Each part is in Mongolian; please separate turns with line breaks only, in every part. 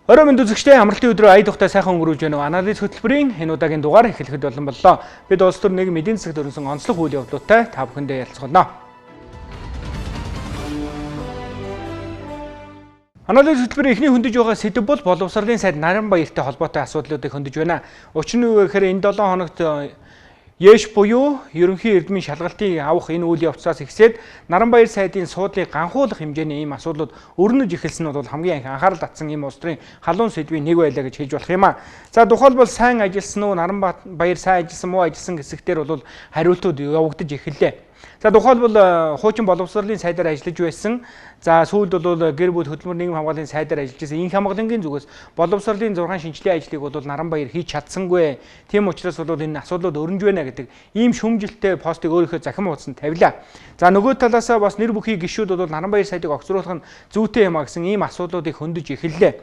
Орой минь үзэгчдээ амралтын өдрөө ая тухтай сайхан өнгөрүүлж байна уу? Анализ хөтөлбөрийн энэ удаагийн дугаар эхлэхэд болон боллоо. Бид улс төр нэг эдийн засагт өрнсөн онцлог үйл явдлуудтай та бүхэндээ ярилцгана. Анализ хөтөлбөрийн эхний хөндөж байгаа сэдэв бол боловсролын сайд Наранбаяртай холбоотой асуудлуудыг хөндөж байна. Учир нь юу гэхээр энэ 7 хоногт Яш буюу ерөнхий эрдмийн шалгалтыг авах энэ үйл явцаас ихсээд Наранбаяр сайдын суудлыг ганхуулах хэмжээний ийм асуудлууд өрнөж эхэлсэн нь бол хамгийн их анхаарал татсан ийм улс төрийн халуун сэдвийн нэг байлаа гэж хэлж болох юм аа. За тухайлбал сайн ажилласан уу, Наранбаяр сайн ажилласан муу ажилласан гэсэгтэр бол хариултууд явагдаж эхэллээ. За тухайлбал хуучин боловсролын сайдаар ажиллаж байсан. За сүүлд бол гэр бүл хөдөлмөр нийгэм хамгааллын сайдаар ажиллаж байсан. Инх хамгааллын зүгээс боловсролын 6 шинжилгээ ажлыг бол Наранбаяр хийж чадсангүй. Тийм учраас бол энэ асуудлууд өрнөж байна гэдэг ийм шүүмжилтэй постыг өөрийнхөө захин хуудсанд тавилаа. За нөгөө талаасаа бас нэр бүхий гишүүд бол Наранбаяр сайдыг огцруулах нь зүйтэй юм а гэсэн ийм асуудлуудыг хөндөж эхэллээ.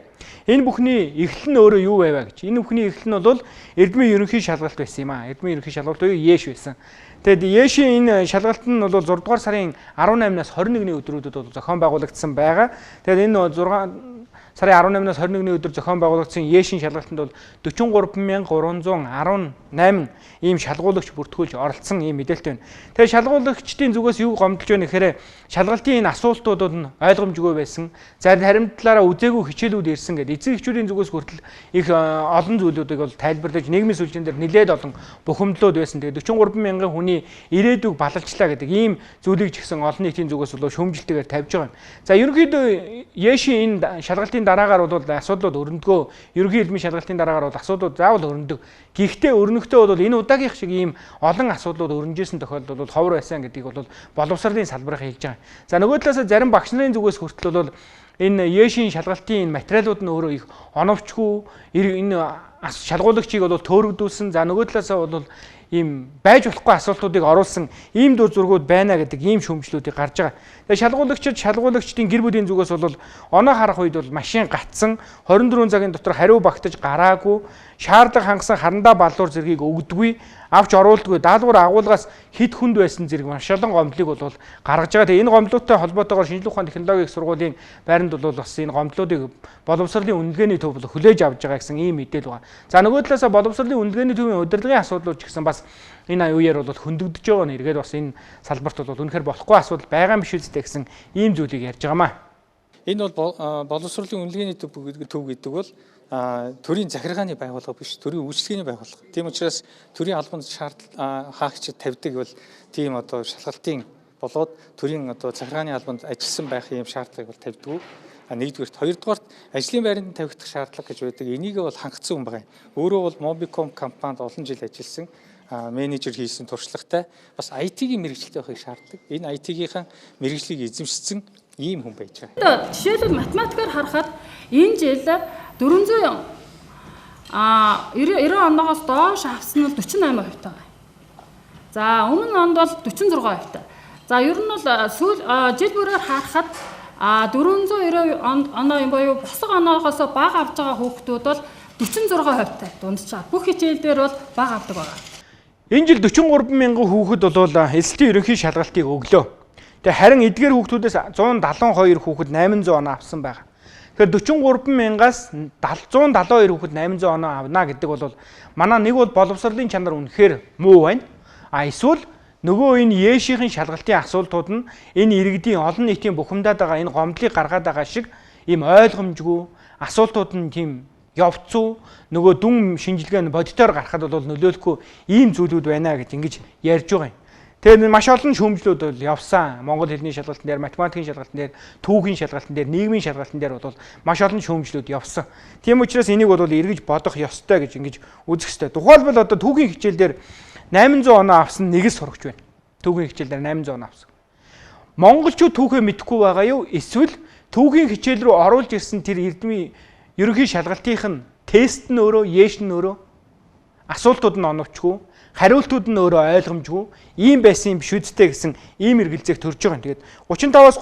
Энэ бүхний эхлэл нь өөрөө юу байваа гэж. Энэ бүхний эхлэл нь бол эрдмийн ерөнхий шалгалт байсан юм а. Эрдмийн ерөнхий шалгалт буюу Яш байсан. Тэгэд Яшийн энэ шалгалт нь бол 6 дугаар сарын 18-наас 21-ний өдрүүдэд бол зохион байгуулагдсан байгаа. Тэгэд энэ 6 сарын 18-наас 21-ний өдөр зохион байгуулагдсан Яшийн шалгалтанд бол 43318 ийм шалгуулагч бүртгүүлж оролцсон ийм мэдээлэлтэй байна. Тэгээ шалгуулагчдын зүгээс юу гомдолж байна гэхээр шалгалтын энэ асуултууд нь ойлгомжгүй байсан. За харимтлаараа үзээгүй хичээлүүд ирсэн гэдэг эцэг эхчүүдийн зүгээс хүртэл их олон зүйлүүдийг бол тайлбарлаж нийгмийн сүлжээн дээр нэлээд олон бухимдлууд байсан. Тэгээ 43 мянган хүний ирээдүйг балалчлаа гэдэг ийм зүйлийг ч гэсэн олон нийтийн зүгээс бол шүүмжилтэйгээр тавьж байгаа юм. За ерөнхийдөө Яшийн энэ шалгалтын дараагаар бол асуудлууд өрнөдгөө. Ерөнхий эрдмийн шалгалтын дараагаар бол асуудлууд заавал өрнөдөг. Гэхдээ өрнөхдөө бол энэ удаагийнх шиг ийм олон асуудлууд өрнөжсэн тохиолдол бол ховор байсан гэдгийг бол боловсролын салбарыг хэлж байгаа. За нөгөө талаас зарим багш нарын зүгээс хүртэл бол энэ Яшийн шалгалтын материалууд нь өөрөө их оновчгүй энэ шалгуулагчийг бол төөрөгдүүлсэн. За нөгөө талаасаа бол ийм байж болохгүй асуултуудыг оруулсан ийм дүр зургууд байна гэдэг ийм шүүмжлүүдийг гарч байгаа. Тэгээ шалгуулагчдын гэр бүлийн зүгээс бол оноо харах үед бол машин гатсан 24 цагийн дотор хариу багтаж гараагүй, шаардлага хангасан харандаа баллуур зэргийг өгдөггүй, авч оруулдаггүй, даалгавар агуулгаас хэд хүнд байсан зэрэг маш олон гомдлыг бол гаргаж байгаа. Тэгээ энэ гомдлуудтай холбоотойгоор шинжилгээ ухааны технологийн сургуулийн байранд бол бас энэ гомдлуудыг боловсролын үнэлгээний төв хүлээж авч байгаа гэсэн ийм мэдээлэл байна. За нөгөө талаасаа боловсролын үнэлгээний төвийн удирдлагын асуудлууд ч гэсэн бас энэ үеэр бол хөндөгдөж байгаа нь эргээд бас энэ салбарт бол үнэхээр болохгүй асуудал байгаа юм биш үстэй гэсэн ийм зүйлийг ярьж байгаамаа.
Энэ бол боловсролын үнэлгээний төв гэдэг бол төрийн захиргааны байгууллага биш, төрийн үйлчлэгээний байгууллага. Тийм учраас төрийн албанд хаагч тавьдаг бол тийм одоо шалгалтын болоод төрийн одоо захиргааны албанд ажилласан байх юм шаардлагыг бол тавьдаг. Нэгдүгээрт, хоёрдугаарт ажлын байранд тавигдах шаардлага гэж байдаг. Энийг бол хангацсан хүн байгаа юм. Өөрөө бол Mobicom компанид олон жил ажилласан менежер хийсэн туршлагатай бас IT-ийн мэргэжилтэй байхыг шаарддаг. Энэ IT-ийн мэргэжлийг эзэмшсэн ийм хүн байж байгаа.
Жишээлбэл математикаар харахад энэ жил 490 оноогоос доош авсан нь 48% байгаа. За өмнө онд бол 46%. За ер нь бол жил бүрээр харахад 490 оноо юм боيو босго оноогоос бага авч байгаа хүүхдүүд бол 46%-тай дундчаа. Бүх хичээлдэр бол бага авдаг байгаа.
Энэ жил 43 мянган хүүхэд бол эсэлтийн ерөнхий шалгалтыг өглөө. Тэгээ харин эдгээр хүүхдүүдээс 172 хүүхэд 800 оноо авсан байгаа. Тэгэхээр 43 мянгаас 172 хүүхэд 800 оноо авна гэдэг бол манай нэг бол боловсролын чанар үнэхээр муу байна. Эсвэл нөгөө энэ Яшийн шалгалтын асуултууд нь энэ иргэдийн олон нийтийн бухимдаад байгаа энэ гомдлыг гаргаад байгаа шиг ийм ойлгомжгүй асуултууд нь тийм явцуу нөгөө дүн шинжилгээ нь бодитоор гарахад бол нөлөөлөхгүй ийм зүйлүүд байна гэж ингэж ярьж байгаа юм. Тэгээд маш олон шүүмжлүүд бол явсан. Монгол хэлний шалгалтын дээр, математикийн шалгалтын дээр, түүхийн шалгалтын дээр, нийгмийн шалгалтын дээр бол маш олон шүүмжлүүд явсан. Тийм учраас энийг бол эргэж бодох ёстой гэж ингэж үзэх ёстой. Тухайлбал одоо түүхийн хичээл дээр 800 оноо авсан нэг л сурагч байна. Түүхийн хичээл дээр 800 оноо авсан. Монголчууд түүхээ мэдэхгүй байгаа юу? Эсвэл түүхийн хичээл рүү оруулж ирсэн тэр эрдмийн ерөнхий шалгалтынх нь тест нь өөрөө, Яш нь өөрөө, асуултууд нь оновчгүй, хариултууд нь өөрөө ойлгомжгүй, ийм байсан юм биш үсттэй гэсэн ийм эргэлзээг төрж байгаа юм. Тэгээд 35-аас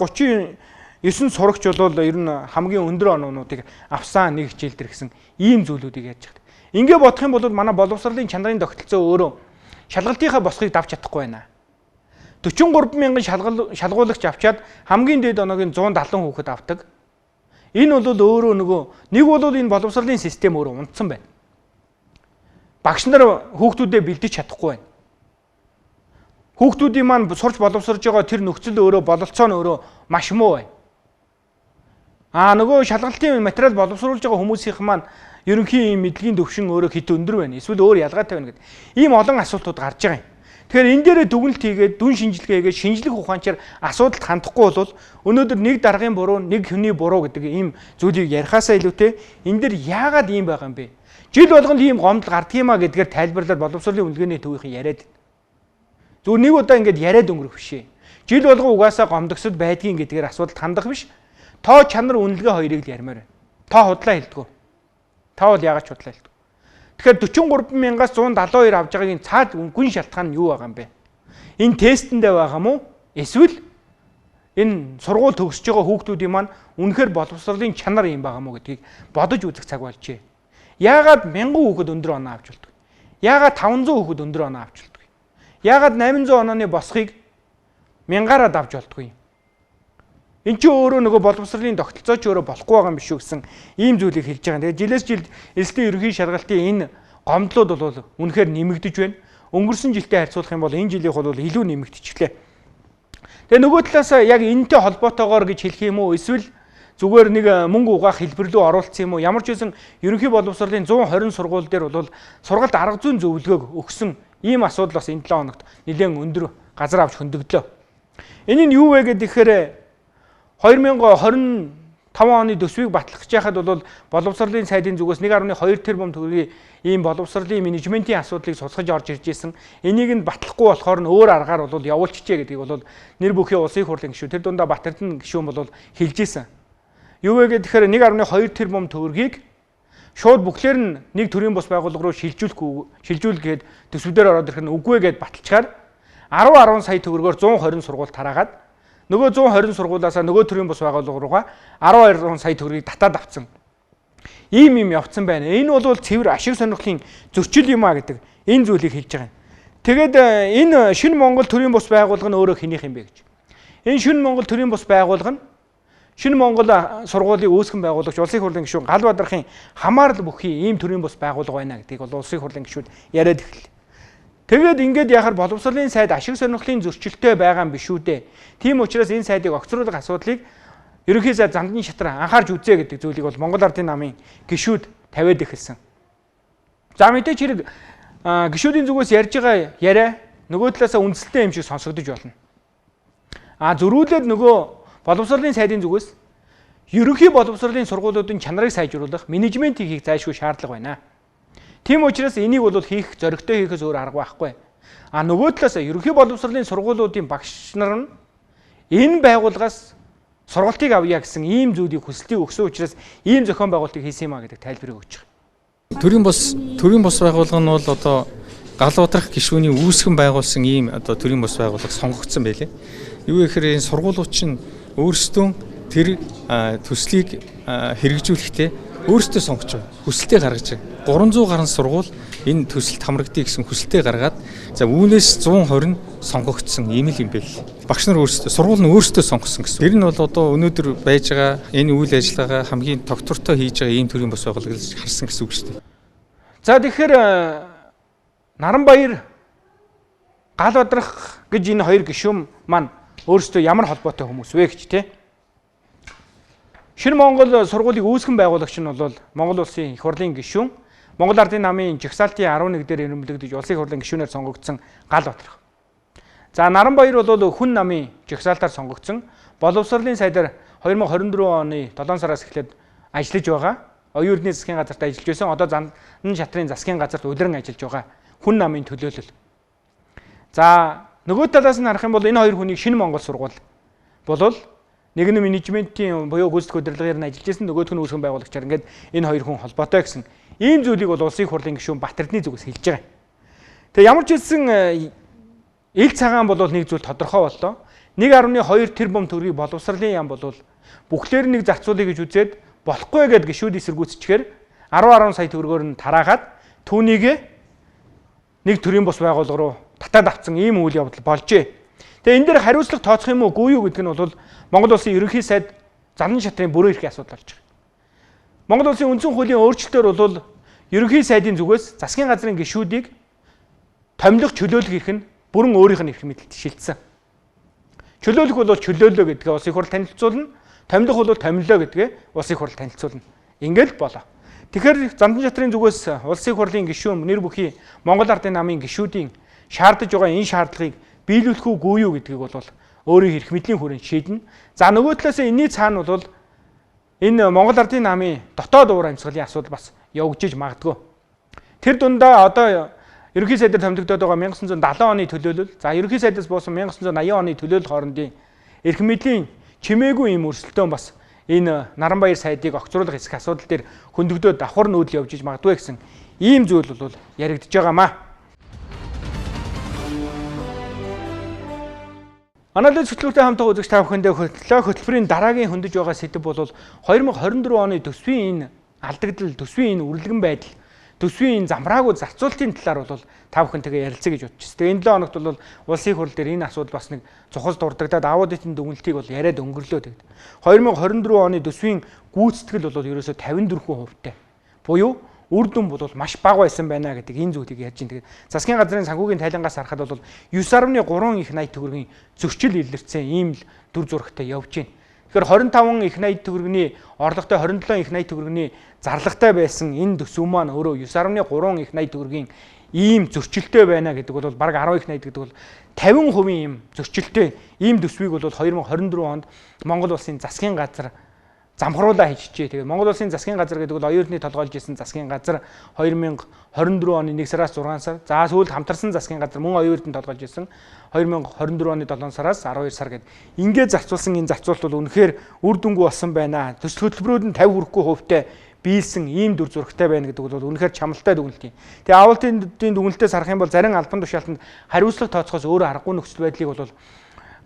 39 сурагч бол ер нь хамгийн өндөр оноонуудыг авсан нэг хичээл дээр гэсэн ийм зүйлүүдийг яаж байгаа. Ингээ бодох юм бол манай боловсролын чанарын тогтолцоо өөрөө шалгалтынхаа босхийг давж чадахгүй байна. 43 мянган шалгуулагч авчаад хамгийн дээд оноогийн 170 хүүхэд авдаг. Энэ бол өөрөө нөгөө нэг бол энэ боловсролын систем өөрөө унтсан байна. Багш нар хүүхдүүдэд бэлдэж чадахгүй байна. Хүүхдүүдийн маань сурч боловсрож байгаа тэр нөхцөл өөрөө бололцоо нь өөрөө маш муу байна. Нөгөө шалгалтын материал боловсруулж байгаа хүмүүсийнх маань ерөнхий мэдлэгийн төвшин өөрөө хит өндөр байна. Эсвэл өөр ялгаатай байна гэдэг. Ийм олон асуултууд гарч байгаа юм. Тэгэхээр энэ дээрээ дүгнэлт хийгээд дүн шинжилгээ хийгээд шинжлэх ухаанчаар асуудалд хандахгүй бол өнөөдөр нэг даргын буруу, нэг хүний буруу гэдэг ийм зүйлийг ярихаасаа илүүтэй энэ дээр яагаад ийм байгаа юм бэ? Жил болгонд ийм гомдол гарддаг юмаа гэдгээр тайлбарлаад боловсролын үнэлгээний төвийнхэн яриад. Зүгээр нэг удаа ингэж яриад өнгөрөх бишээ. Жил болгон угаасаа гомдогсод байдгийн гэдгээр асуудалд хандах биш. Тоо чанар үнэлгээ хоёрыг л ярмаар байна. Тоо худлаа хэлдэг. Та бол яагаад ч худлаа хэлдэг. Тэгэхээр 43,172 авж байгаагийн цаад гүн шалтгаан нь юу байгаа юм бэ? Энэ тестэндээ байгаа мó? Эсвэл энэ сургууль төгсөж байгаа хүүхдүүдийн маань үнэхээр боловсролын чанар юм байгаа мó гэдгийг бодож үзэх цаг болжээ. Яагаад 1000 хүүхэд өндөр оноо авч болдог? Яагаад 500 хүүхэд өндөр оноо авч болдог? Яагаад 800 онооны босхийг 1000-аараа авч болдгүй юм? Энд чи өөрөө нөгөө боловсролын тогтолцоо ч өөрөө болохгүй байгаа юм биш үү гэсэн ийм зүйлийг хэлж байгаа. Тэгээд жилээс жилд элсдийн ерөнхий шалгалтын энэ гомдлууд бол үнэхээр нэмэгдэж байна. Өнгөрсөн жилтэй харьцуулах юм бол энэ жилийнх бол илүү нэмэгдчихлээ. Тэгээд нөгөө талаас яг энэтэй холбоотойгоор гэж хэлэх юм уу? Эсвэл зүгээр нэг мөнгө угаах хэлбэр рүү оруулсан юм уу? Ямар ч байсан ерөнхий боловсролын 120 сургууль дээр бол сургалт арга зүйн зөвлөгөөг өгсөн ийм асуудал бас энэ 7 хоногт нэлээд өндөр газар авч хөндөглөө. Энэ нь юу вэ гэхээр 2025 оны төсвийг батлах гэж яхад бол боловсролын сайдын зүгээс 1.2 тэрбум төгрөгийн ийм боловсролын менежментийн асуудлыг судалж орж ирж байсан. Энийг нь батлахгүй болохоор нь өөр аргаар бол явуулчихжээ гэдгийг бол нэр бүхий улсын их хурлын гишүүн тэр дундаа Батэрдэн гишүүн бол хэлж ирсэн. Юу вэ гэхээр 1.2 тэрбум төгрөгийг шууд бүхлээр нь нэг төрлийн бус байгууллага руу шилжүүлгээд төсвүүдээр ороод ирэх нь үгүй гэд баталчаар 10 сая төгрөгөөр 120 сургууль тараагаад нөгөө 120 сургуулиасаа нөгөө төрлийн бус байгууллага руугаа 12 сая төгрөгийг татаад авцсан. Ийм юм явцсан байна. Энэ бол цэвэр ашиг сонирхлын зөрчил юм а гэдэг энэ зүйлийг хэлж байгаа юм. Тэгээд энэ шинэ Монгол төрлийн бус байгууллага нь өөрөө хэнийх юм бэ гэж. Энэ шинэ Монгол төрлийн бус байгууллага нь шинэ Монгол сургуулийг үүсгэн байгуулагч улсын их хурлын гишүүн Галбадрахын хамаарал бүхий ийм төрлийн бус байгууллага байна гэдгийг бол улсын их хурлын гишүүд яриад эхэллээ. Тэгээд ингээд яхаар боловсролын сайд ашиг сонирхлын зөрчилтэй байгаа юм биш үү дээ. Тийм учраас энэ сайдыг огцруулах асуудлыг ерөнхий сайд Замдны шатраа анхаарч үзье гэдэг зүйлийг бол Монгол Ардын намын гишүүд тавиад эхэлсэн. За мэдээч хэрэг гишүүдийн зүгээс ярьж байгаа яриа нөгөө талаасаа үндэслэлтэй юм шиг сонсогдож болно. Зөрүүлээд нөгөө боловсролын сайдын зүгээс ерөнхий боловсролын сургуулиудын чанарыг сайжруулах менежментийг хийх зайлшгүй шаардлага байна. Тийм учраас энийг бол хийх зоригтой хийхээс өөр арга байхгүй. Нөгөө талаас ерөнхий боловсролын сургуулиудын багш нар нь энэ байгууллагаас сургалтыг авъя гэсэн ийм зүйлийг хүсэлтийг өгсөн учраас ийм зохион байгуулалтыг хийсэн юм а гэдэг тайлбарыг өгч байгаа.
Төрийн бус байгууллага нь бол одоо Галбадрах гишүүний үүсгэн байгуулсан ийм одоо төрийн бус байгууллага сонгогдсон байлээ. Юу гэхээр энэ сургуулиуд чинь өөрсдөө тэр төслийг хэрэгжүүлэхдээ өөрсдөө сонгож байгаа. Хүсэлтээ гаргаж байгаа. 300 гаруй сургууль энэ төсөлд хамрагдъя гэсэн хүсэлтээ гаргаад за үүнээс 120 сонгогдсон ийм л юм байл. Багш нар өөрсдөө сургууль нь өөрсдөө сонгосон гэсэн. Тэр нь бол одоо өнөөдөр байж байгаа энэ үйл ажиллагаа хамгийн тогтвортой хийж байгаа ийм төрлийн бус байгууллага гэж харсан гэсэн үг шүү дээ.
За тэгэхээр Наранбаяр Галбадрах гэж энэ хоёр гишүүн маань өөрсдөө ямар холбоотой хүмүүс вэ гэж тий. Шинэ Монгол сургуулийг үүсгэн байгуулагч нь бол Монгол улсын их хурлын гишүүн Монгол Ардын намын жагсаалтын 11 дээр ирэмблэгдэж улсын их хурлын гишүүнээр сонгогдсон Галбадрах. За Наранбаяр бол хүн намын жагсаалтаар сонгогдсон боловсролын сайдаар 2024 оны 7 сараас эхлээд ажиллаж байгаа. Оюун эрдэнэ засгийн газарт ажиллаж байсан. Одоо Замдны шатрын засгийн газарт улиран ажиллаж байгаа хүн намын төлөөлөл. За нөгөө талаас нь харах юм бол энэ хоёр хүнийг шинэ Монгол сургууль болол нэг нь менежментийн буюу гүйцэтгэх удирдлагын ажиллаж байсан, нөгөөх нь үүсгэн байгуулагчаар ингээд энэ хоёр хүн холбоотой гэсэн ийм зүйлийг бол улсын их хурлын гишүүн Батэрдны зүгээс хэлж байгаа. Тэгээ ямар ч хэлсэн ил цагаан бол нэг зүйл тодорхой боллоо. 1.2 тэрбум төгрөгийг боловсролын яам бол бүхлээр нэг зарцуулъя гэж үзээд болохгүй гэд гишүүд эсэргүүцчихээр 10 сая төгрөгөөр нь тараагаад түүнийг нэг төрлийн бус байгууллага руу татаад авсан ийм үйл явдал болжээ. Тэгээ энэ дээр хариуцлага тооцох юм уу гүй юу гэдэг нь бол Монгол улсын ерөнхий сайд Замдны шатрын бүрэн эрхийн асуудал болж байгаа. Монгол улсын үндсэн хуулийн өөрчлөлтөөр бол ерөнхий сайдын зүгээс засгийн газрын гишүүдийг томилох чөлөөлөх эрх нь бүрэн өөрийнх нь эрх мэдэлд шилжсэн. Чөлөөлөх бол чөлөөлөө гэдгээ улсын хурал танилцуулна, томилох бол томилоо гэдгээ улсын хурал танилцуулна. Ингээл болоо. Тэгэхээр Замдан чатрын зүгээс улсын хурлын гишүүн нэр бүхий Монгол Ардын намын гишүүдийн шаардаж байгаа энэ шаардлагыг биелүүлэх үгүй юу гэдгийг бол өөрийн эрх мэдлийн хүрээнд шийднэ. За нөгөө талаас энэний цаана бол энэ Монгол Ардын намын дотоод уур амьсгалын асуудал бас явагдаж магадгүй. Тэр дундаа одоо ерөнхий сайдаар томилогдоод байгаа 1970 оны төлөөлөл, за ерөнхий сайдаас буусан 1980 оны төлөөлөл хоорондын эрх мэдлийн чимээгүй юм өрсөлдөөн бас энэ Наранбаяр сайдыг огцруулах хэсэг асуудал дээр хөндөгдөө давхар нүүдэл явж иж магадгүй гэсэн ийм зүйл бол яригдж байгаамаа. Анализ хөтөлбөртэй хамтаа үзэгч та бүхэндээ хөтөлбөрийн дараагийн хөндөж байгаа сэдэв бол 2024 оны төсвийн энэ алдагдал, төсвийн энэ үрлэгэн байдал, төсвийн энэ замраагүй зарцуулалтын талаар бол та бүхэнтэйгээ ярилцъя гэж бодчих. Тэгээ энэ 7 хоногт бол улсын хурал дээр энэ асуудал бас нэг цухас дурддагдаад аудитын дүгнэлтийг бол яриад өнгөрлөө тэгд. 2024 оны төсвийн гүйцэтгэл бол ерөөсөө 54%-тай. Буюу үр дүн бол маш бага байсан байна гэдэг энэ зүйлийг ярьж байна. Тэгээд засгийн газрын санхүүгийн тайлангаас харахад бол 9.3 их 80 төгрөгийн зөрчил илэрсэн ийм л дүр зурагтай явж байна. Тэгэхээр 25 их 80 төгрөгийн орлоготой 27 их 80 төгрөгийн зарлагтай байсан энэ төсөв маань өөрөө 9.3 их 80 төгрөгийн ийм зөрчилтэй байна гэдэг бол бараг 10 их 80 гэдэг бол 50% ийм зөрчилтэй ийм төсвийг бол 2024 онд Монгол улсын засгийн газар замхруулаа хийчихжээ. Тэгээд Монгол улсын засгийн газар гэдэг бол оюутны толгойлж исэн засгийн газар 2024 оны 1 сараас 6 сар, за сүүлд хамтарсан засгийн газар мөн оюутны толгойлж исэн 2024 оны 7 сараас 12 сар гэдэг. Ингээд зарцуулсан энэ зарцуулалт бол үнэхээр үр дүнгүй болсон байна. Төсөл хөтөлбөрүүд нь 50 хүрэхгүй хувьтай биелсэн ийм дүр зурагтай байна гэдэг бол үнэхээр чамлалтай дүгнэлт юм. Тэгээ авалтын дүгнэлтээс харах юм бол зарим албан тушаалтанд хариуцлага тооцохоос өөрөө аргагүй нөхцөл байдлыг бол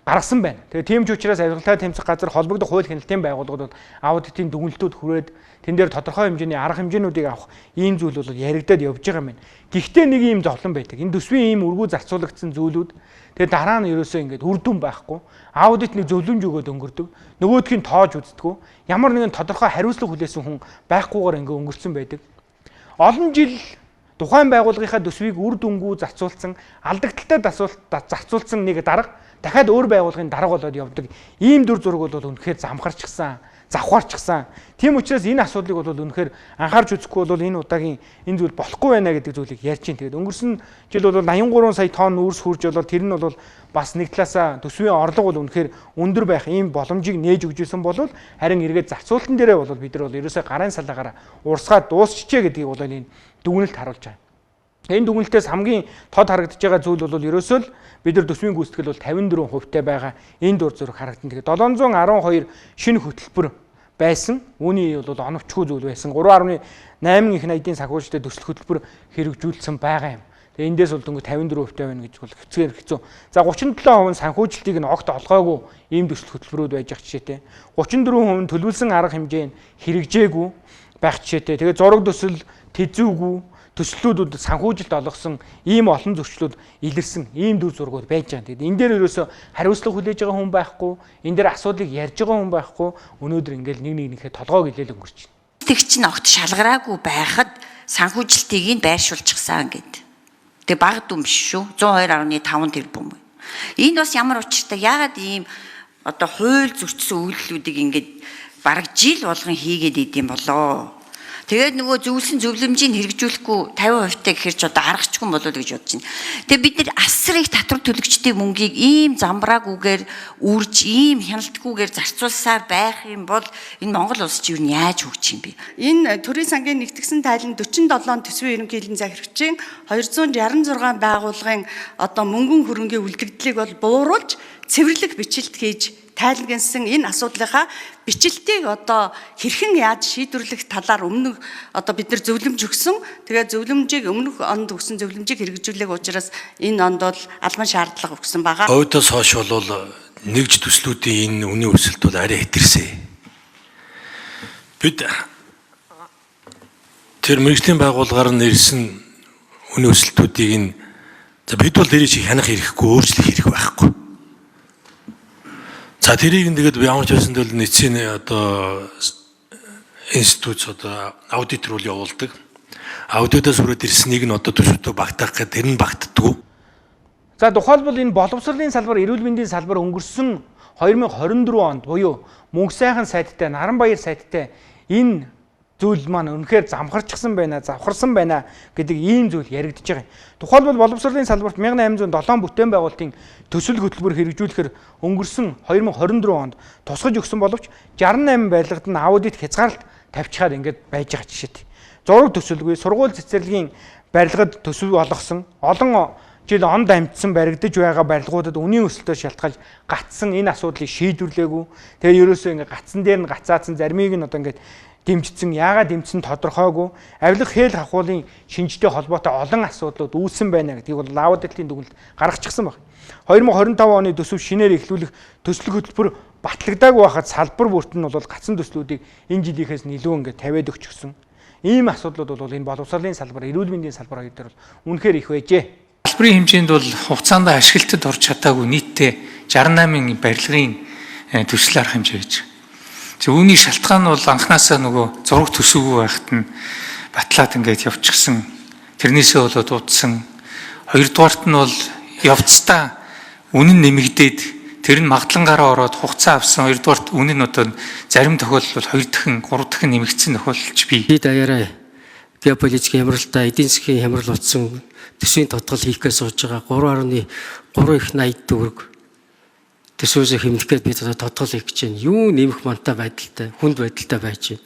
гаргасан байна. Тэгээ тийм ч учраас авиргалтай тэмцэх газар холбогдох хууль хяналтын байгууллагууд аудитын дүгнэлтүүд хүрээд тэн дээр тодорхой хэмжээний арга хэмжээнүүдийг авах ийм зүйл бол яригдаад явж байгаа юм байна. Гэхдээ нэг ийм зовлон байдаг. Энэ төсвийн ийм үргүү зарцуулагдсан зүйлүүд тэгээ дараа нь ерөөсөө ингээд үр дүн байхгүй. Аудит нэг зөвлөмж өгөөд өнгөрдөг. Нөгөөдхийн тоож үздэггүй. Ямар нэгэн тодорхой хариуцлага хүлээсэн хүн байхгүйгээр ингээд өнгөрцөн байдаг. Олон жил тухайн байгууллагынхаа төсвийг үр дүнгүй зарцуулсан, алдагдaltaй зарцуулсан нэг дарга дахиад өөр байгууллагын дарга болоод явдаг. Ийм дүр зураг бол үнэхээр замхарчихсан, завхаарчихсан. Тийм учраас энэ асуудлыг бол үнэхээр анхаарч үзэхгүй бол энэ удаагийн энэ зүйл болохгүй байна гэдэг зүйлийг ярьж байна. Тэгээд өнгөрсөн жил бол 83 сая тонн үрс хурж болоод тэр нь бол бас нэг талаасаа төсвийн орлого бол үнэхээр өндөр байх ийм боломжийг нээж өгч ирсэн бол харин эргээд зарцуулалтын дээрээ бол бид нар бол ерөөсөө гарын салаагаараа урсгаад дуусчихжээ гэдгийг бол энэ дүгнэлт харуулж байгаа. Энэ дүгнэлтээс хамгийн тод харагдаж байгаа зүйл бол ерөөсөө л бид нар төсвийн гүйцэтгэл бол 54%-тай байгаа энэ дур зураг харагдана. Тэгээд 712 шинэ хөтөлбөр байсан. Үүний бол оновчгүй зүйл байсан. 3.8 их 80-ийн санхүүжилттэй төсөл хөтөлбөр хэрэгжүүлсэн байгаа юм. Тэгээд эндээс бол дөнгөж 54%-тай байна гэж бол хэцгээр хэцүү. За 37% санхүүжилтийг нь огт олгоогүй ийм төсөл хөтөлбөрүүд байж ах жишээтэй. 34% төлөвлөсөн арга хэмжээ нь хэрэгжээгүй байх жишээтэй. Тэгээд зураг төсөл тэзүүгүй төслүүдүүд санхүүжилт олгосон ийм олон зөрчлүүд илэрсэн ийм дүр зургууд байж байгаа. Тэгээд энэ дээр ерөөсө хариуцлага хүлээж байгаа хүн байхгүй, энэ дээр асуудлыг ярьж байгаа хүн байхгүй, өнөөдөр ингээл нэгнийхээ толгойг илээл өнгөрч байна.
Тэгч нь огт шалгараагүй байхад санхүүжилтийг нь байршуулчихсан гэдэг. Тэгээ бага дүн биш шүү. 102.5 тэрбум. Энэ бас ямар учиртай? Яагаад ийм одоо хууль зөрчсөн үйлдэлүүдийг ингээд бараг жил болгон хийгээд идэм болоо? Тэгээд нөгөө зөвлөмжийг хэрэгжүүлэхгүй 50%-тай гэхэр ч одоо аргачлгүй болоод гэж бодож байна. Тэгээд бид нар асар их татвар төлөгчдийн мөнгийг ийм замбраагүйгээр үрж ийм хяналтгүйгээр зарцуулсаар байх юм бол энэ Монгол улс чи юу яаж хөгжих юм бэ?
Энэ төрийн сангийн нэгтгэсэн тайлан 47 төсвийн ерөнхийлөн захирагчийн 266 байгууллагын одоо мөнгөн хөрөнгийн үлдэгдлийг бол бууруулж цэвэрлэг бичлэлт хийж тайлгнсан энэ асуудлынхаа бичлэлтийг одоо хэрхэн яаж шийдвэрлэх талаар өмнө одоо бид нар зөвлөмж өгсөн. Тэгээд зөвлөмжийг өмнөх онд өгсөн зөвлөмжийг хэрэгжүүлэх учраас энэ онд бол албан шаардлага өгсөн байгаа.
Өвдөс хойш бол нэгж төслүүдийн энэ үнийн өсөлт бол арай хэтэрсэн. Бид тэр мэргэжлийн байгууллагаар нэрсэн үнийн өсөлтүүдийг нь бид бол дээрээ чи хянах хэрэггүй, өөрчлөх хэрэг байхгүй. За тэрийг тэгээд ямар ч байсан бол нийцийн одоо институт одоо аудитор бол явуулдаг. Аудитоос хүрээд ирснийг нь одоо төсөвтөө багтаах гэдэг тэр нь багтдаггүй.
За тухайлбал энэ боловсролын салбар, эрүүл мэндийн салбар өнгөрсөн 2024 онд буюу Мөнх сайхан сайттай, Наранбаяр сайттай энэ зүйл маань үнэхээр замхарчсан байна, завхарсан байна гэдэг ийм зүйл яригдж байгаа юм. Тухайлбал боловсролын салбарт 1807 бүтээн байгуулалтын төсөл хөтөлбөр хэрэгжүүлэхээр өнгөрсөн 2024 онд тусгаж өгсөн боловч 68 байрлагад нь аудит хязгаарлалт тавьчихад ингээд байж байгаа жишээтэй. Зураг төсөлгүй, сургууль цэцэрлэгийн барилгад төсөв олгосон, олон жил онд амьдсан баригдаж байгаа барилгуудад үнийн өсөлтөөр шалтгаалж гацсан энэ асуудлыг шийдвэрлээгүй. Тэгээд ерөөсөө ингээд гацсан дээр нь гацаацсан зармийг нь одоо ингээд дэмжсэн, яагаад дэмжсэн тодорхойгүй. Авилга хээл хахуулын шинжтэй холбоотой олон асуудлууд үүссэн байна гэдгийг бол аудитын дүгнэлт гаргачихсан байна. 2025 оны төсөв шинээр эхлүүлэх төсөл хөтөлбөр батлагдаагүй байхад салбар бүрт нь бол гацсан төслүүдийг энэ жилийнхээс илүү ингээд тавиад өгчихсөн. Ийм асуудлууд бол энэ боловсролын салбар, эрүүл мэндийн салбар хоёр дээр бол үнэхээр их байжээ.
Салбарын хэмжээнд бол хугацаанд ашиглалтад орж чадаагүй нийтдээ 68 барилгын төсөл арга хэмжээ байж. Үүний шалтгаан нь бол анханасаа нөгөө зураг төсөвгүй байхад нь батлаад ингээд явчихсан. Тэрнээсээ болоод дуудсан. Хоёрдугаарт нь бол явцдаа үнэн нэмэгдээд тэр нь магадлангаараа ороод хугацаа авсан. Хоёрдугаарт үнэн нь одоо зарим тохиолдолд 2 дахин 3 дахин нэмэгдсэн тохиолдолч бий.
Даяараа геополитикийн хямралтай, эдийн засгийн хямрал утсан төсвийн тодгол хийхгээ сууж байгаа 3.3 их 80 төгрөг төсвөөсөө хэмнэхэд бид тодгол хийх гэж байна. Юу нэмэх мантай байдалтай, хүнд байдалтай байж байна.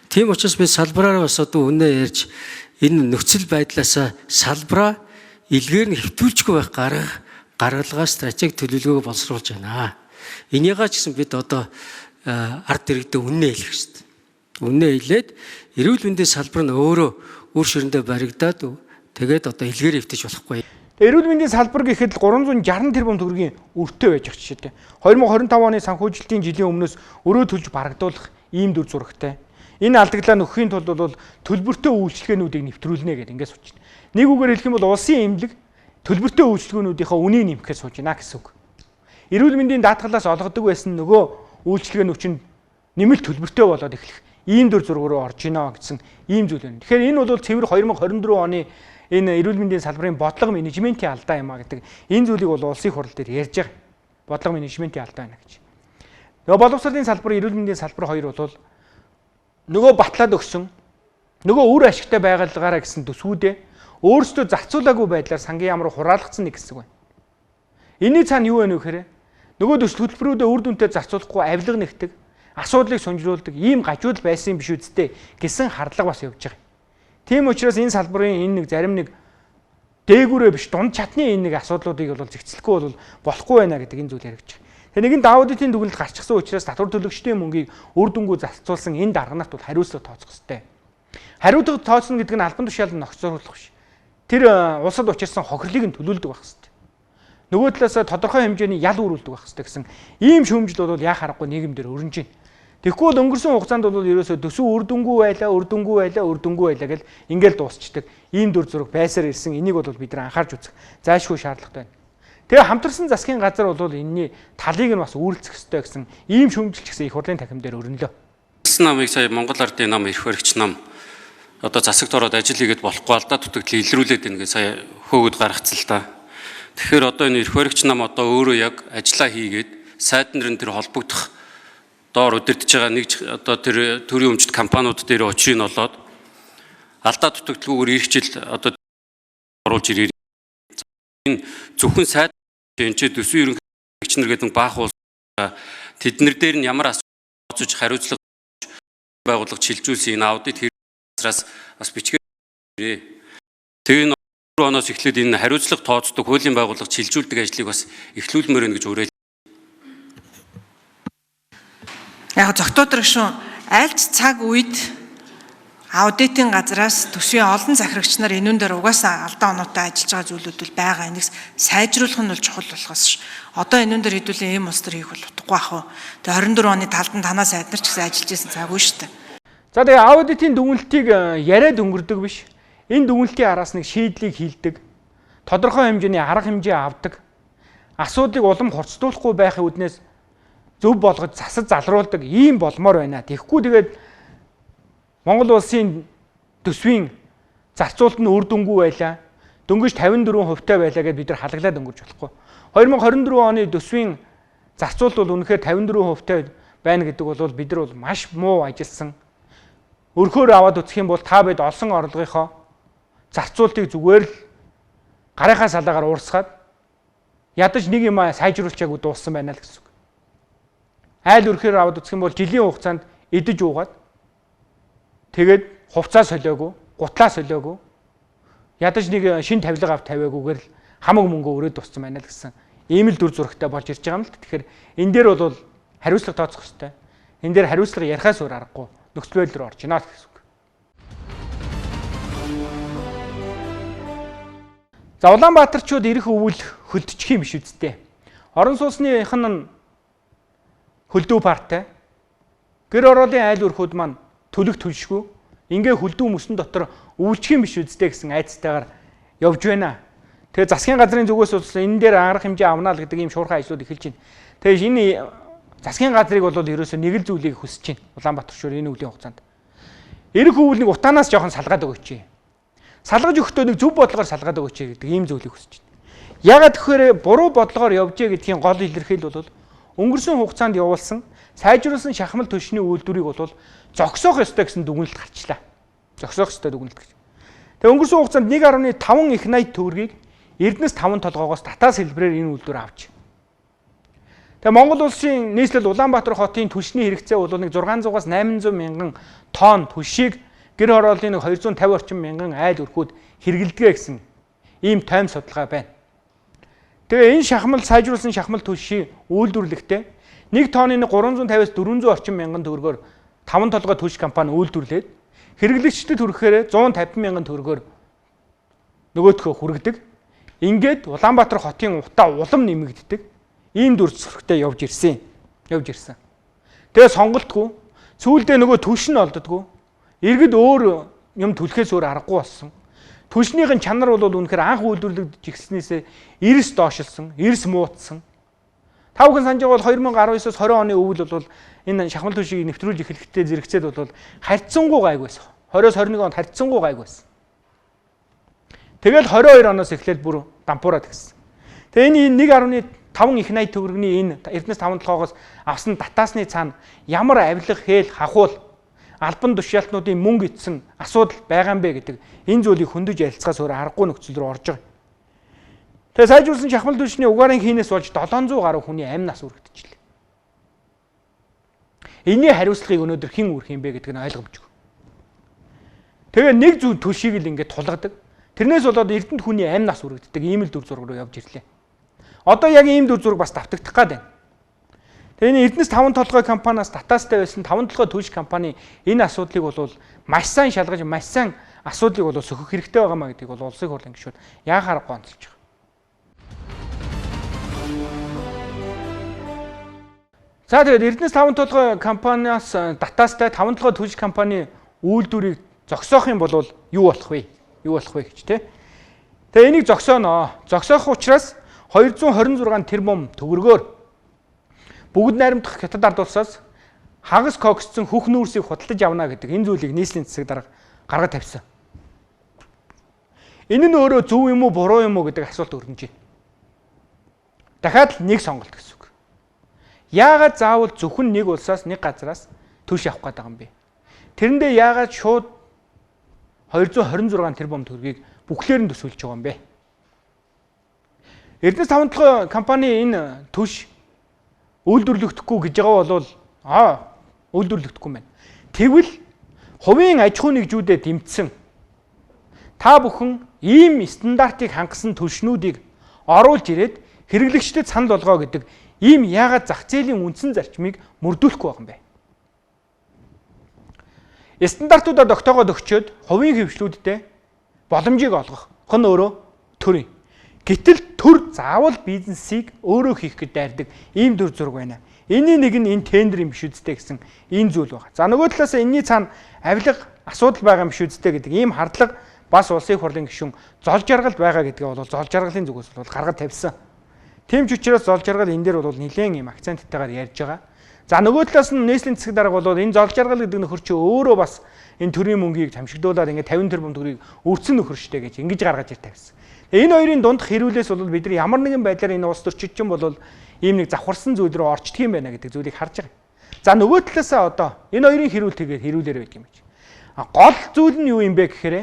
Тийм учраас бид салбараараа бас одоо үнэ ярьж энэ нөхцөл байдлаасаа салбараа илгээр нь хэвтүүлжгүй байх гаргалгаа стратеги төлөвлөгөөг боловсруулж байна. Энийгээ ч гэсэн бид одоо ард иргэдэд үнэ хэлэх хэрэгтэй. Үнэ хэлээд эрүүл мэндийн салбар нь өөрөө үр ширэндээ баригдаад тэгээд одоо илгээр хэвтэж болохгүй.
Эрүүл мэндийн салбар гэхэд 360 тэрбум төгрөгийн өртөө байж байгаа жишээтэй. 2025 оны санхүүжилтийн жилийн өмнөөс өрөө төлж барагдуулах ийм дүр зурагтай. Энэ алдагдлаа нөхөхийн тулд бол төлбөртэй үйлчилгээнүүдийг нэвтрүүлнэ гэдэг ингээд сууж байна. Нэг үгээр хэлэх юм бол улсын эмнэлэг төлбөртэй үйлчилгээнүүдийнхээ үнийг нэмэхэд сууж байна гэсэн үг. Эрүүл мэндийн даатгалаас олгодог байсан нөгөө үйлчилгээнүүд чинь нэмэлт төлбөртэй болоод эхлэх ийм дүр зураг руу орж ийнэ гэсэн ийм зүйл байна. Тэгэхээр энэ бол цэвэр 2024 оны энэ эрүүл мэндийн салбарын бодлого менежментийн алдаа юм а гэдэг энэ зүйлийг бол улсын хурал дээр ярьж байгаа. Бодлого менежментийн алдаа байна гэж. Нөгөө боловсролын салбар, эрүүл мэндийн салбар хоёр бол нөгөө батлаад өгсөн, нөгөө үр ашигтай байгaalгаараа гэсэн төсвүүдээ өөрсдөө зарцуулаагүй байдлаар сангийн яам руу хураалгацсан нэг хэсэг байна. Энийн цаана юу вэ нөхөрэ? Нөгөө төсөл хөтөлбөрүүдээ үр дүнтэй зарцуулахгүй авилга нэгтэг, асуудлыг сунжруулдаг ийм гажууд байсан биш үсттэй гэсэн харлага бас явж байгаа. Тийм учраас энэ салбарын энэ нэг зарим нэг дээгүүрээ биш дунд чатны энэ нэг асуудлуудыг бол зэгцлэхгүй бол болохгүй байна гэдэг энэ зүйл яригдж байгаа. Тэгээ нэгэн аудитын дүгнэлт гарчихсан учраас татвар төлөгчдийн мөнгийг үр дүнгүй зарцуулсан энэ дарганарт бол хариуцлага тооцох хэрэгтэй. Хариуцлага тооцно гэдэг нь албан тушаалд нөхцөлөх биш. Тэр улсад учирсан хохирлыг нь төлөвлөдөг байх хэрэгтэй. Нөгөө талаас тодорхой хэмжээний ял үүрүүлдэг байх хэрэгтэй гэсэн ийм шүүмжил бол яа харахгүй нийгэмдэр өрнөж байна. Тэгэхгүй бол өнгөрсөн хугацаанд бол ерөөсөө төсөв үр дүнгүй байлаа гэл ингээл дуусчдаг. Ийм дүр зураг байсаар ирсэн. Энийг бол бид нар анхаарч үзэх зайлшгүй шаардлагатай байна. Тэгээ хамтарсан засгийн газар бол энэний талыг нь бас үүрэлцэх ёстой гэсэн ийм шүүмжилч гэсэн их хурлын танхим дээр өрнөлөө.
Засгийн намыг сая Монгол Ардын нам эрх баригч нам одоо засагт ороод ажил хийгээд болохгүй алдаа дутагдлыг илрүүлээд байна гэж сая хөөгд гаргацсан л та. Тэгэхээр одоо энэ эрх баригч нам одоо өөрөө яг ажиллаа хийгээд сайд нарын тэр холбогдох доор удирдах байгаа нэг одоо тэр төрийн өмчт компаниуд дээр очрыг олоод алдаа дутагдaltaгүйгээр ирэх жил одоо оруулж ирээ. Энэ зөвхөн сайд энэ ч төсвийн ерөнхийлөгч нар гэдэг баах улс тэднэр дээр нь ямар асуудал хариуцлага байгууллага шилжүүлсэн энэ аудит хэрэгцээс бас бичгээр тэгээ энэ оноос эхлээд энэ хариуцлага тооцдог хуулийн байгууллага шилжүүлдэг ажлыг бас эхлүүлмээр байна гэж уриалж.
Яг зохиотор гишүүн альч цаг үед аудитын газраас төсвийн олон захирагч нар энүүн дээр угаасаа алдаа оноотой ажиллаж байгаа зүйлүүд бол байгаа. Энийг сайжруулах нь бол чухал болохоос ш. Одоо энүүн дээр хэдүүлээ ийм улс төр хийх бол утгагүй ах уу. Тэгээ 24 оны талд нь танаа сайд нар ч гэсэн ажиллаж байсан цаггүй шүү дээ.
За тэгээ аудитын дүгнэлтийг яриад өнгөрдөг биш. Энэ дүгнэлтийн араас нэг шийдлийг хийлдэг. Тодорхой хэмжээний арга хэмжээ авдаг. Асуудлыг улам хурцлуулахгүй байхын үднээс зөв болгож засаж залруулдаг ийм болмоор байна. Тэгэхгүй тэгээд Монгол улсын төсвийн зарцуулалт нь үр дүнгүй байлаа. Дөнгөж 54% байлаа гэдээ бид нар халаглаад өнгөрч болохгүй. 2024 оны төсвийн зарцуулалт бол үнэхээр 54% байна гэдэг бол бид нар бол маш муу ажилласан. Өрхөөр аваад үзэх юм бол та бид олсон орлогынхоо зарцуулалтыг зүгээр л гарынхаа салаагаар уурсгаад ядаж нэг юм сайжруулчаагүй дууссан байна л гэсэн үг. Айл өрхөөр аваад үзэх юм бол жилийн хугацаанд идэж уугаад тэгээд хувцас солиогүй, гутлаа солиогүй ядаж нэг шин тавилга авт тавиагүйгээр л хамаг мөнгө өрөөд туссан байна л гэсэн ийм л дүр зурагтай болж ирж байгаа юм л. Тэгэхээр энэ дээр бол хариуцлага тооцох хэрэгтэй. Энэ дээр хариуцлага ярихаас өөр аргагүй нөхцөл байдал руу орж байна л гэсэн үг. За Улаанбаатарчууд ирэх өвөл хөлдчих юм биш үсттэй. Орон сууцныхан нь хөлдөө партай. Гэр ороолын айл өрхүүд маань төлөх төлшгүй. Ингээ хөлдөө мөсөн дотор өвлчих юм биш үсттэй гэсэн айцтайгаар явж байна. Тэгээ засгийн газрын зүгээс бол энэ дээр анхаарах хэмжээ авнаа л гэдэг ийм шуурхай ажлууд эхэлж байна. Тэгээ энэ засгийн газрыг бол ерөөсөө нэг л зүйлийг хүсэж байна. Улаанбаатарчууд энэ үеийн хугацаанд. Ирэх өвөл нэг утаанаас жоохон салгаад өгөөч. Салгаж өгөхдөө нэг зөв бодлогоор салгаад өгөөч гэдэг ийм зүйлийг хүсэж байна. Ягаад гэхээр буруу бодлогоор явжээ гэдгийн гол илэрхийлэл бол өнгөрсөн хугацаанд явуулсан сайжруулсан шахмал төшний үйлдвэрийг бол зогсоох ёстой гэсэн дүгнэлт гарчлаа. Зогсоох ёстой дүгнэлт гэж. Тэгээ өнгөрсөн хугацаанд 1.5 их 80 төгрөгийг Эрдэнэс 5 толгоогоос татаас хэлбэрээр энэ үйлдвэр авч. Тэгээ Монгол улсын нийслэл Улаанбаатар хотын түлшний хэрэгцээ бол нэг 600-аас 800 мянган тонн түлшийг гэр хорооллын нэг 250 орчим мянган айл өрхүүд хэрэгэлдэг гэсэн ийм тойм судалгаа байна. Тэгээ энэ шахмал сайжруулсан шахмал түлшийн үйлдвэрлэхдээ 1 тонны 350-аас 400 орчим мянган төгрөгөөр 5 толгой түлш компани үйлдвэрлээд хэрэглэгчдэд хүрэхээр 150 мянган төгрөгөөр нөгөөдхөө хүргэдэг. Ингээд Улаанбаатар хотын утаа улам нэмэгддэг. Ийм дүр зурагтай явж ирсэн. Тэгээ сонголтгүй сүүлдээ нөгөө түлш нь олддгүй. Иргэд өөр юм түлхээс өөр аргагүй болсон. Түлшнийхэн чанар бол үнэхээр анх үйлдвэрлэгдэж ирснээсээ эрс доошилсон, эрс муутсан. Та бүхэн санаж байгаа бол 2019-с 20 оны өвөл бол энэ шахмал түлшийг нэвтрүүлж эхлэхдээ зэрэгцээд бол харьцангуй гайг байсан. 20-с 21 онд харьцангуй гайг байсан. Тэгэл 22 оноос эхлээд бүр дампуураад гисэн. Тэгээ энэ 1.5 их 80 төгрөгийн энэ Эрдэнэс 5 толгоогоос авсан татаасны цаана ямар авилга хээл хахуул албан тушаалтнуудын мөнгө итсэн асуудал байгаа юм бэ гэдэг энэ зүйлийг хөндөж ярилцахаас өөр аргагүй нөхцөл рүү орж байгаа. Тэгээ сайжруулсан шахмал түлшний угаарын хийнээс болж 700 гаруй хүний амь нас үргэлжлээ. Энийн хариуцлагыг өнөөдөр хэн үрэх юм бэ гэдэг нь ойлгомжгүй. Тэгээ нэг зүйл түлшийг л ингээд тулгадаг. Тэрнээс болоод эрдэнэт хүний амь нас үргэлждэг ийм л дүр зураг руу явж ирлээ. Одоо яг ийм дүр зураг бас давтагдах гээд байна. Тэгээ энэ Эрдэнэс 5 толгой компаниас татаастай байсан 5 толгой түлш компани энэ асуудлыг бол маш сайн шалгаж маш сайн асуудлыг бол сөхөх хэрэгтэй байгаа маа гэдгийг бол улсын хурлын гишүүд яахаар гонцолж байгаа. За тэгээд Эрдэнэс 5 толгой компаниас татаастай 5 толгой түлш компани үйлдвэрийг зогсоох юм бол юу болох вэ? Юу болох вэ гэж тий. Тэгээ энийг зогсооно. Зогсоох учраас 226 тэрбум төгрөгөөр бүгд найрамдах хятад ард улсаас хагас коксцсон хөх нүүрсийг худалдаж авна гэдэг энэ зүйлийг нийслэлийн засаг дарга гаргаж тавьсан. Энэ нь өөрөө зөв юм уу буруу юм уу гэдэг асуулт өрнөж байна. Дахиад нэг сонголт гэсэн үг. Яагаад заавал зөвхөн нэг улсаас нэг газраас түлш авах гээд байгаа юм бэ? Тэрэндээ яагаад шууд 226 тэрбум төгрөгийг бүхлээр нь төсөөлж байгаа юм бэ? Эрдэнэс 5 толгой компани энэ түлш үйлдвэрлэгдэхгүй гэж байгаа бол үйлдвэрлэгдэхгүй байна. Тэгвэл хувийн аж ахуйн нэгжүүдэд дэмжсэн та бүхэн ийм стандартыг хангасан түлшнүүдийг оруулж ирээд хэрэглэгчдэд санал болгоо гэдэг ийм яагаад зах зээлийн үндсэн зарчмыг мөрдүүлэхгүй байгаа юм бэ? Стандартуудаар тогтоогоод өгчөөд хувийн хөвшлүүдтэй боломжийг олгох нь өөрөө төрийн. Гэтэл төр заавал бизнесийг өөрөө хийх гэж дайрдаг ийм дүр зураг байна. Энийн нэг нь энэ тендер юм биш үстэй гэсэн энэ зүйл байна. За нөгөө талаас энэний цаана авилга асуудал байгаа юм биш үстэй гэдэг ийм хардлага бас улсын хурлын гишүүн зол жаргалд байгаа гэдгээ бол зол жаргалын зүгээс бол гаргаж тавьсан. Тийм ч учраас зол жаргал энэ дээр бол нэлээд ийм акценттайгаар ярьж байгаа. За нөгөө талаас нь нийслэлийн засаг дарга бол энэ зол жаргал гэдэг нөхөр чи өөрөө бас энэ төрийн мөнгийг хамшигдуулаад ингээд 50 тэрбум төгрөгийг өрцөн нөхөр штэ гэж ингэж гаргаж ир тавьсан. Энэ хоёрын дунд хэрүүлээс бол бид нар ямар нэгэн байдлаар энэ улс төрчидчин бол ийм нэг завхарсан зүйл рүү орчдөг юм байна гэдэг зүйлийг харж байгаа. За нөгөө талаасаа одоо энэ хоёрын хэрүүл тэгээд хэрүүлэр байдаг юм байна. Гол зүйл нь юу юм бэ гэхээр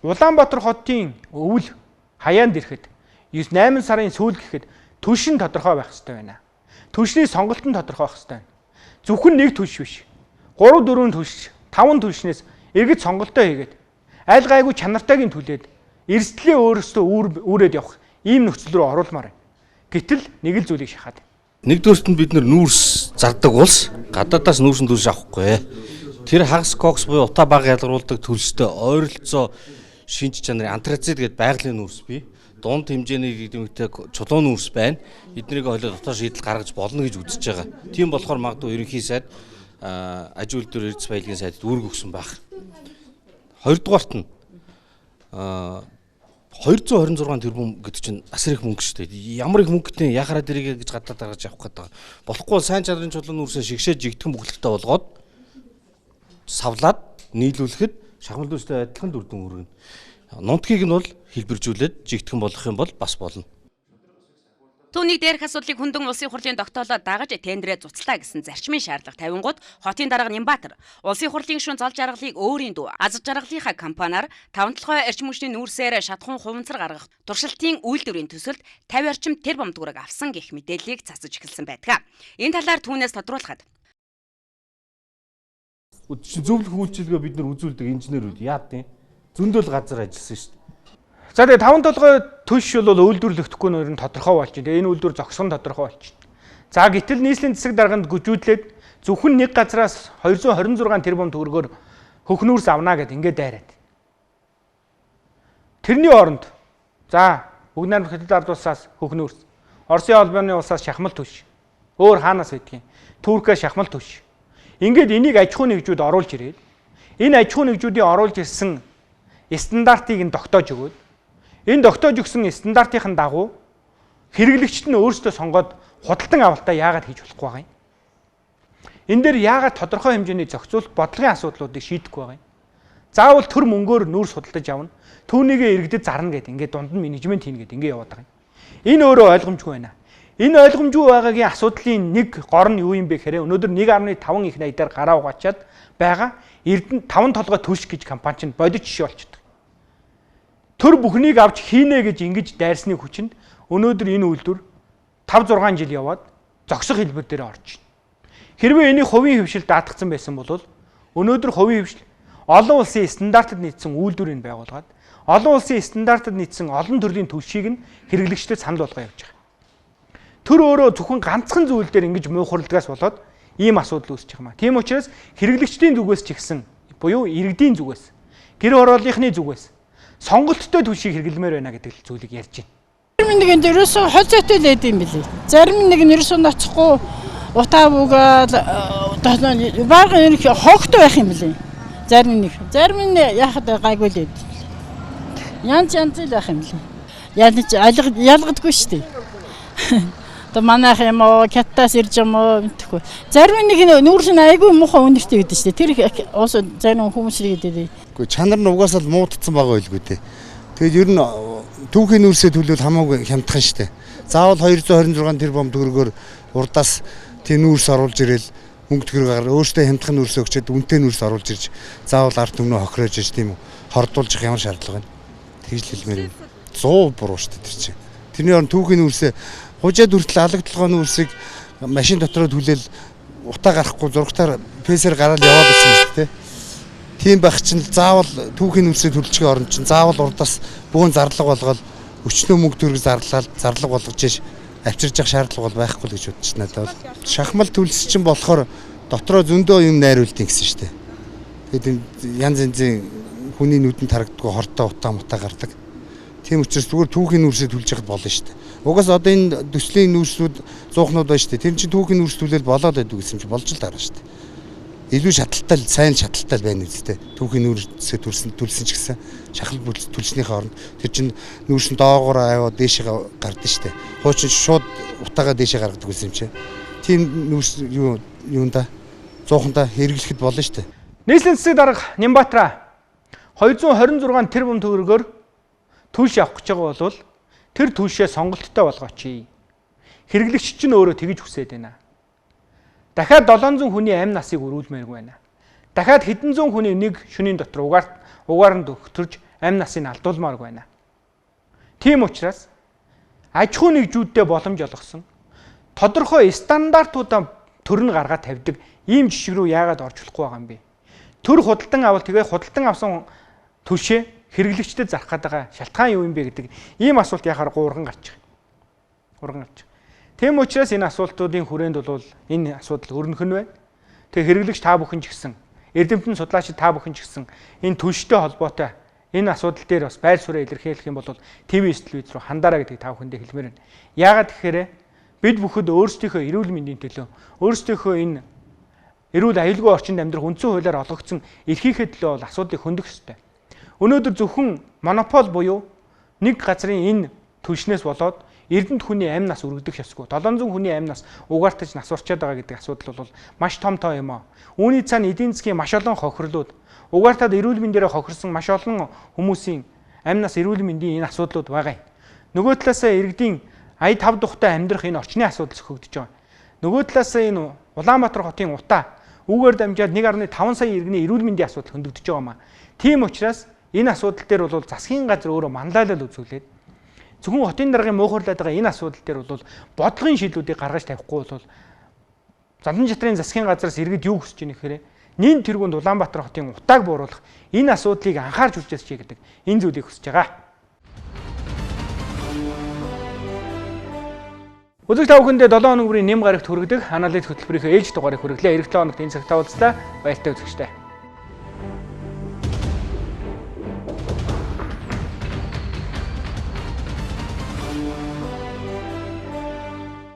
Улаанбаатар хотын өвөл хаяанд ирэхэд 8 сарын сүүл гэхэд түвшин тодорхой байх хэрэгтэй байна. Түвшний сонголт нь тодорхой байх хэрэгтэй байна. Зөвхөн нэг түвш биш. 3 4 түвш, 5 түвшнээс эргэж сонголтоо хийгээд аль гайгүй чанартайг нь түлээд эрсдлээ өөрөөсөө үүрээд явах ийм нөхцөл рүү оруулмаар байна. Гэтэл нэг л зүйлийг шахаад.
Нэгдүгээрт нь бид нүүрс зардаг улс гадаадаас нүүрсэн төлж авахгүй. Тэр хагас кокс буюу утаа баг ялгаруулдаг төлстэй ойролцоо шинж чанарын антрацит гэдэг байгалийн нүүрс бий. Дунд хэмжээний гэмтэй чулуун нүүрс байна. Эднийг олоод дотоод шийдэл гаргаж болно гэж үзэж байгаа. Тийм болохоор магадгүй ерөнхий сайд аж үйлдвэр эрдэс баялагын сайдд үүрэг өгсөн байх. Хоёрдугаарт нь 226 тэрбум гэдэг чинь асар их мөнгө шүү дээ. Ямар их мөнгөтэй яхаараа дэрэг гэж гадаад гаргаж явах гэдэг. Болохгүй сайн чанарын чулуун нүүрсээ шигшээ жигтгэн бүхэлдээ болгоод савлаад нийлүүлэхэд шахмал дүүстэй адилхан дүр дүн өргөнө. Нунтгийг нь бол хэлбэржүүлээд жигтгэн болгох юм бол бас болно.
Түүний дээрх асуудлыг хүндэн улсын хурлын тогтоолоод дагаж тендерээ цуцлаа гэсэн зарчмын шаардлага тавингууд хотын дарга Нямбатар улсын хурлын гишүүн зол жаргалыг өөрийн дүү аз жаргалынхаа компаниар 5-толгой эрчим хүчний нүүрсээр шатхуун хуванцар гаргах туршилтын үйлдвэрийн төсөлд 50 орчим тэрбум төгрөг авсан гэх мэдээллийг цацаж эхэлсэн байдаг. Энэ талаар түүнээс тодруулахад
зөвлөх үйлчилгээ бид нар үзүүлдэг инженерүүд яад тийм зөндөл газар ажилласан шүү дээ.
За тэгээ 5 толгой төш бол үйлдвэрлэхдэггүй нөр нь тодорхой болж байна. Энэ үйлдвэр зогсох нь тодорхой болж байна. За гэтэл нийслэлийн засаг дарганд гүйжүүлээд зөвхөн нэг газраас 226 тэрбум төгрөгөөр хөхнүүрс авна гэд ингээд дайраад. Тэрний оронд за Бүгд найрамд Хятад ард улсаас хөхнүүрс, Оросын холбооны улсаас шахмал төш, өөр хаанаас байдгийг, Туркээс шахмал төш. Ингээд энийг аж ахуйн нэгжүүд оруулж ирээд энэ аж ахуйн нэгжүүдийн оруулж ирсэн стандартыг нь тогтоож өгөөд энэ тогтоож өгсөн стандартын дагуу хэрэглэгчд нь өөрсдөө сонгоод худалдан авалтаа яагаад хийж болохгүй байгаа юм? Энэ дээр яагаад тодорхой хэмжээний зохицуулт бодлогын асуудлуудыг шийдэхгүй байгаа юм? Заавал төр мөнгөөр нүүрс худалдаж авна, түүнийгээ иргэдэд зарна гэдэг ингээд дунд нь менежмент хийнэ гэдэг ингээд яваад байгаа юм. Энэ өөрөө ойлгомжгүй байна. Энэ ойлгомжгүй байгаагийн асуудлын нэг гор нь юу юм бэ гэхээр өнөөдөр 1.5 их найдаар гараа угаачаад байгаа Эрдэнэ 5 толгой төлш гэж компани чинь бодит жишээ болчихдог. Төр бүхнийг авч хийнэ гэж ингэж дайрсны хүчинд өнөөдөр энэ үйлдвэр 5-6 жил яваад зогсох хэлбэр дээр орж байна. Хэрвээ энийг хувийн хөвшилд даатгсан байсан бол өнөөдөр хувийн хөвшил олон улсын стандартад нийцсэн үйлдвэрийг байгуулгаад олон улсын стандартад нийцсэн олон төрлийн төлшийг нь хэрэглэгчдэд санал болгоо явж байгаа. Төр өөрөө зөвхөн ганцхан зүйл дээр ингэж муухарлдгаас болоод ийм асуудал үүсэж байгаа юм. Тийм учраас хэрэглэгчдийн зүгээс ч ихсэн буюу иргэдийн зүгээс, гэр хорооллынхны зүгээс сонголттой төлшийг хэрэглэмээр байна гэдэг зүйлийг ярьж байна.
Зарим нэг нь ерөөсөө хол зүйтэй л байд юм билий. Зарим нэг нь ерөөсөө ноцохгүй утаа бүгээл бага ерөнхий хогтой байх юм билий. Зарим нь яхад гайгүй л байд. Янз л байх юм билий. Ялгадаггүй шүү дээ. Та манайх юм уу, Хятадаас ирж юм уу мэдхгүй. Зарим нэг нүүрс нь айгүй муухай үнэртэй гэдэг шүү дээ. Тэр уус зарим хүмүүс ирэдэг.
Гэхдээ чанар нь угаасаа л муудсан байгаа байлгүй дээ. Тэгээд ер нь түүхийн нүүрсээ төлөвлөл хамаагүй хямдхан шүү дээ. Заавал 226 тэрбум төгрөгөөр урдаас тийм нүүрс оруулж ирэл мөнгө төгрөг гаргаж өөртөө хямдхан нүүрс өгчөөд үнэтэй нүүрс оруулж ирж заавал ард түмнөө хохироож иж тийм үү хордуулж ямар шаардлага байна. Тэгж л хэлмээр 100 буруу шүү дээ тэр чинь. Тэрний орн түүхийн нүүрсээ хужаад хүртэл алагдлагын нүүрсийг машин дотроо түлээл утаа гарахгүй зургатаар пэсээр гараад яваад байсан шүү дээ. Тийм байх чинь заавал түүхийн нүүрсээ төлөлчгийн орн чинь заавал урдаас бүгэн зарлага болгоод өчнөө мөнгө төгрөг зарлага болгож иж авчирж явах шаардлага бол байхгүй л гэж бодож байна даа. Шахмал төлс чинь болохоор дотроо зөндөө юм найруулдیں гэсэн шүү дээ. Тэгээд янз янзын хүний нүдэнд харагддаггүй хортой утаа гардаг. Тийм учраас зүгээр түүхийн нүүрсээ төлж яхад болно шүү дээ. Угаас одоо энэ төслийн нүүрсүүд зуухнууд байна шүү дээ. Тэр чинь түүхийн нүүрс төлөөл болоод байдаг гэсэн чинь болж л дараа шүү дээ. Илүү шаталтай сайн шаталтай байна үстэй. Түүхийн нүүрсээ төлсөн ч гэсэн шахал төлснийхээ оронд тэр чинь нүүрс нь доогоор аваад дээшээ гардаг шүү дээ. Хуучин шууд утаагаа дээшээ гаргадаг гэсэн юм чи. тийм нүүрс юунда 100-анда хэрэглэхэд болно шүү дээ.
Нийслэлийн засаг дарга Нямбаатара 226 тэрбум төгрөгөөр түлш авах гэж байгаа бол тэр түлшээ сонголттой болгооч. Хэрэглэгч чинь өөрөө тэгж хүсээд байна. Дахиад 700 хүний амь насыг өрүүлмээргүй байна. Дахиад хэдэн зуун хүний нэг шөнийн дотор угаарнд өгтөрж амь насыг алдуулмааргүй байна. Тийм учраас аж ахуй нэгжүүддээ боломж олгосон тодорхой стандартуудаа төр нь гаргаад тавьдаг ийм жишг рүү яагаад орж болохгүй байгаа юм бэ? Төр худалдан авал тэгээ худалдан авсан түлшээ хэрэглэгчдэд зарах гэдэг шалтгаан юу юм бэ гэдэг ийм асуулт яхаар гурван гарч байгаа. Тийм учраас энэ асуултуудын хүрээнд бол энэ асуудал өрнөх нь байна. Тэгээ хэрэглэгч та бүхэн ч гэсэн эрдэмтэн судлаачид та бүхэн ч гэсэн энэ түлштэй холбоотой энэ асуудал дээр бас байр суурь илэрхийлэх юм бол ТV-с телевиз рүү хандаараа гэдгийг та бүхэндээ хэлмээр байна. Яагаад гэхээр бид бүхэд өөрсдийнхөө эрүүл мэндийн төлөө өөрсдийнхөө энэ эрүүл аюулгүй орчинд амьдрах үндсэн хуулиар олгогдсон эрхийнхээ төлөө бол асуудлыг хөндөх ёстой. Өнөөдөр зөвхөн монопол буюу нэг газрын энэ түлшнээс болоод эрдэнэт хүний амь нас өргөдөх ёсгүй. 700 хүний амь нас угаартаж нас урчаад байгаа гэдэг асуудал бол маш том тоо юм аа. Үүний цаана эдийн засгийн маш олон хохирлууд угаартаад эрүүл мэндээрээ хохирсон маш олон хүмүүсийн амь нас эрүүл мэндийн энэ асуудлууд байгаа. Нөгөө талаасаа иргэдийн ая тав тухтай амьдрах энэ орчны асуудал зохиогдож байгаа. Нөгөө талаасаа энэ Улаанбаатар хотын утаа үүгээр дамжаад 1.5 сая иргэний эрүүл мэндийн асуудал хөндөгдөж байгаа маа. Тийм учраас энэ асуудал дээр бол засгийн газар өөрөө манлайлал үзүүлээд зөвхөн хотын даргын муухарлаад байгаа энэ асуудал дээр бол бодлогын шийдлүүдийг гаргаж тавихгүй бол Зандан чатрын засгийн газраас иргэд юу хүсэж байна гэхээр нэн тэргуунд Улаанбаатар хотын утааг бууруулах энэ асуудлыг анхаарч үзэж гэдэг энэ зүйлийг хүсэж байгаа. Өдөр та бүхэндээ 7 хоног бүрийн нэм гарагт хүргэдэг анализ хөтөлбөрийнхөө ээлж дугаарыг хүргэлээ. Эх 7 хоногт энэ цагтаа уулзлаа. Баяртай үзэгчтэй.